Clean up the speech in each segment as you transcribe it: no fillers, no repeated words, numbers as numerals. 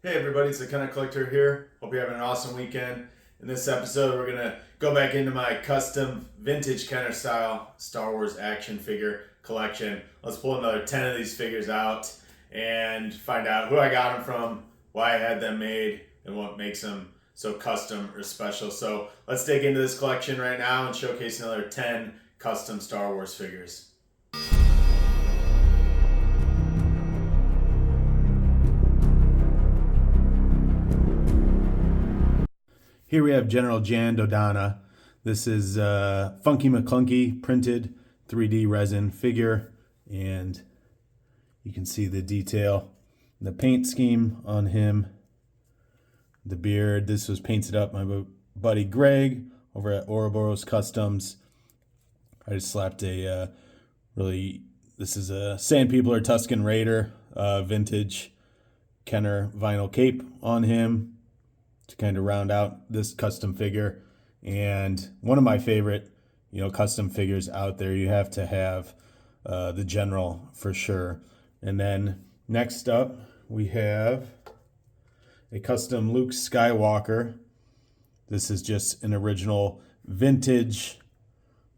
Hey everybody, it's the Kenner Collector here. Hope you're having an awesome weekend. In this episode, we're gonna go back into my custom vintage Kenner style Star Wars action figure collection. Let's pull another 10 of these figures out and find out who I got them from, why I had them made, and what makes them so custom or special. So let's dig into this collection right now and showcase another 10 custom Star Wars figures. Here we have General Jan Dodonna. This is Funky McClunky printed 3D resin figure, and you can see the detail, the paint scheme on him, the beard. This was painted up by my buddy Greg over at Ouroboros Customs. I just slapped this is a Sandpeople or Tusken Raider vintage Kenner vinyl cape on him to kind of round out this custom figure. And one of my favorite, custom figures out there. You have to have the General for sure. And then next up, we have a custom Luke Skywalker. This is just an original vintage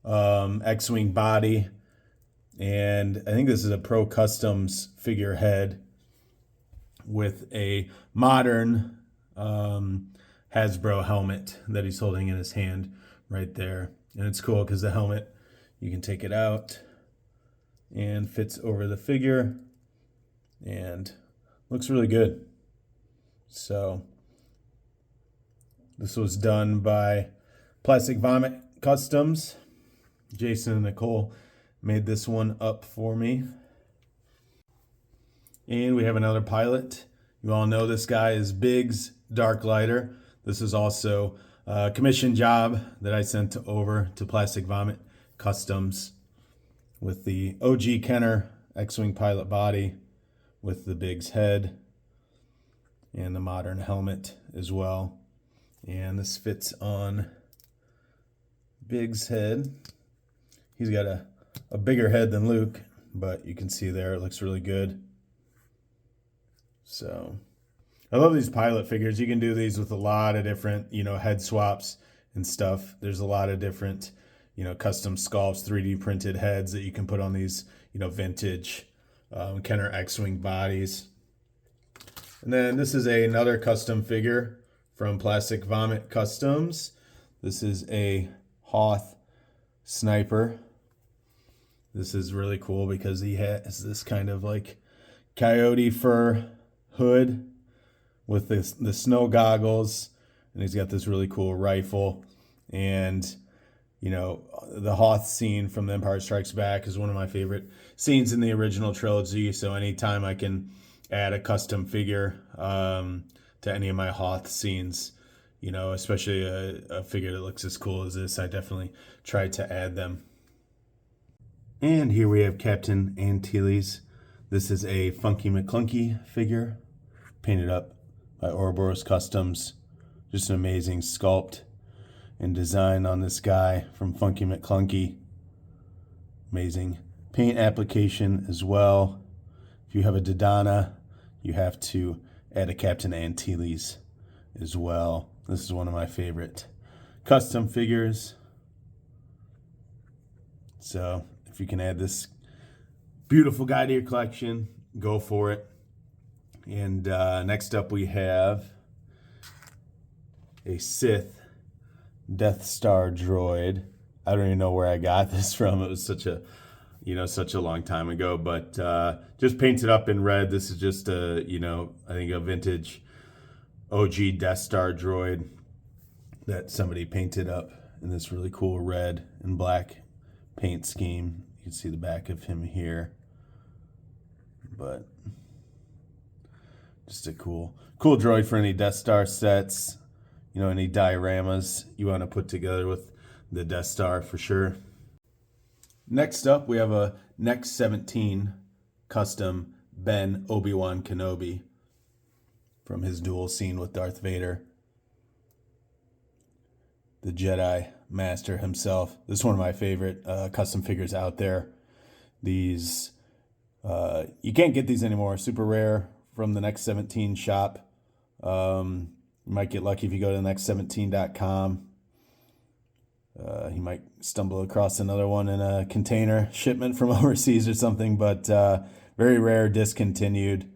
X-Wing body. And I think this is a Pro Customs figurehead with a modern Hasbro helmet that he's holding in his hand right there. And it's cool because the helmet, you can take it out and fits over the figure and looks really good. So this was done by Plastic Vomit Customs. Jason and Nicole made this one up for me. And we have another pilot. You all know this guy is Biggs Darklighter. This is also a commission job that I sent over to Plastic Vomit Customs with the OG Kenner X-Wing pilot body with the Biggs head and the modern helmet as well. And this fits on Biggs' head. He's got a bigger head than Luke, but you can see there it looks really good. So I love these pilot figures. You can do these with a lot of different, head swaps and stuff. There's a lot of different, custom sculpts, 3D printed heads that you can put on these, vintage Kenner X-Wing bodies. And then this is another custom figure from Plastic Vomit Customs. This is a Hoth sniper. This is really cool because he has this kind of like coyote fur hood with the snow goggles, and he's got this really cool rifle. And the Hoth scene from The Empire Strikes Back is one of my favorite scenes in the original trilogy. So anytime I can add a custom figure to any of my Hoth scenes, especially a figure that looks as cool as this, I definitely try to add them. And here we have Captain Antilles. This is a Funky McClunky figure painted up by Ouroboros Customs. Just an amazing sculpt and design on this guy from Funky McClunky. Amazing paint application as well. If you have a Dodonna, you have to add a Captain Antilles as well. This is one of my favorite custom figures. So if you can add this beautiful guy to your collection, go for it. And next up we have a Sith Death Star droid. I don't even know where I got this from. It was such a long time ago, but just painted up in red. This is just I think a vintage OG Death Star droid that somebody painted up in this really cool red and black paint scheme. You can see the back of him here, but just a cool droid for any Death Star sets, any dioramas you want to put together with the Death Star for sure. Next up, we have a Next 17 custom Ben Obi-Wan Kenobi from his duel scene with Darth Vader, the Jedi Master himself. This is one of my favorite custom figures out there. These you can't get these anymore. Super rare from the Next 17 shop. You might get lucky if you go to next17.com. He might stumble across another one in a container shipment from overseas or something, but very rare, discontinued.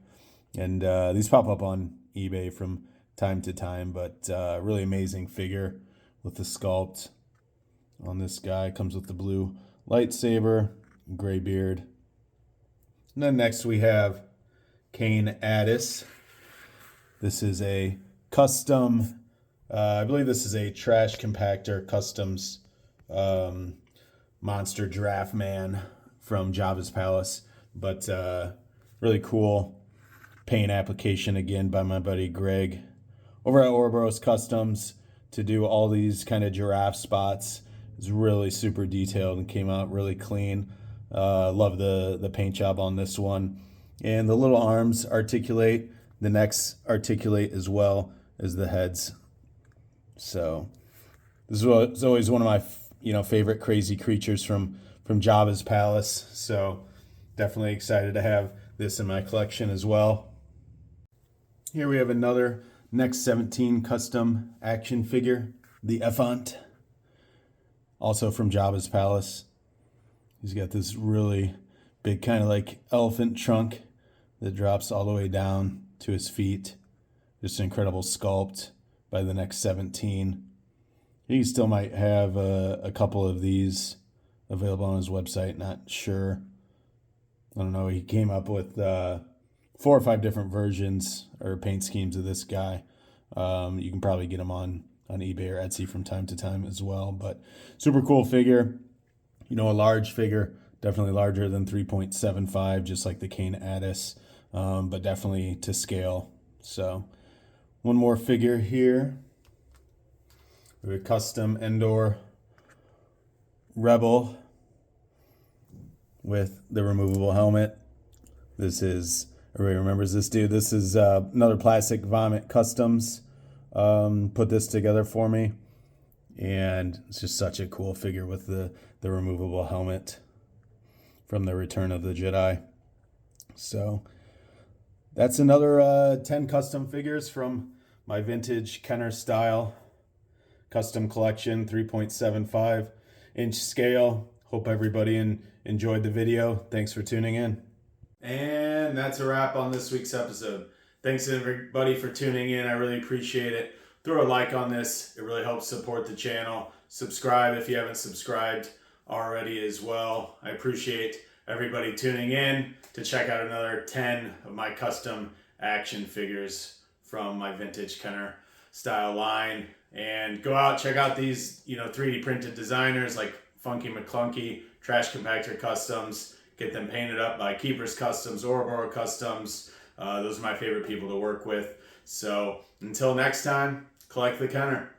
And these pop up on eBay from time to time, but really amazing figure with the sculpt on this guy. Comes with the blue lightsaber, gray beard. And then next we have Kane Addis. This is a custom, I believe this is a trash compactor customs monster giraffe man from Jabba's palace, but really cool paint application again by my buddy Greg over at Ouroboros Customs to do all these kind of giraffe spots. It's really super detailed and came out really clean. Love the paint job on this one. And the little arms articulate, the necks articulate as well as the heads. So this is always one of my favorite crazy creatures from Jabba's palace. So definitely excited to have this in my collection as well. Here we have another Next 17 custom action figure, the Elephant, also from Jabba's palace. He's got this really big kind of like elephant trunk that drops all the way down to his feet. Just an incredible sculpt by the Next 17. He still might have a couple of these available on his website, not sure. I don't know, he came up with 4 or 5 different versions or paint schemes of this guy. You can probably get them on eBay or Etsy from time to time as well. But super cool figure. A large figure, definitely larger than 3.75, just like the Kane Addis, but definitely to scale. So one more figure here. We have a custom Endor Rebel with the removable helmet. This is, everybody remembers this dude. This is another Plastic Vomit Customs put this together for me. And it's just such a cool figure with the removable helmet from the Return of the Jedi. So that's another 10 custom figures from my vintage Kenner style custom collection, 3.75 inch scale. Hope everybody enjoyed the video. Thanks for tuning in. And that's a wrap on this week's episode. Thanks everybody for tuning in. I really appreciate it. Throw a like on this. It really helps support the channel. Subscribe if you haven't subscribed already as well. I appreciate everybody tuning in to check out another 10 of my custom action figures from my vintage Kenner style line. And go out, check out these 3D printed designers like Funky McClunky, Trash Compactor Customs. Get them painted up by Keepers Customs, Ouroboros Customs. Those are my favorite people to work with. So until next time, collect the Kenner.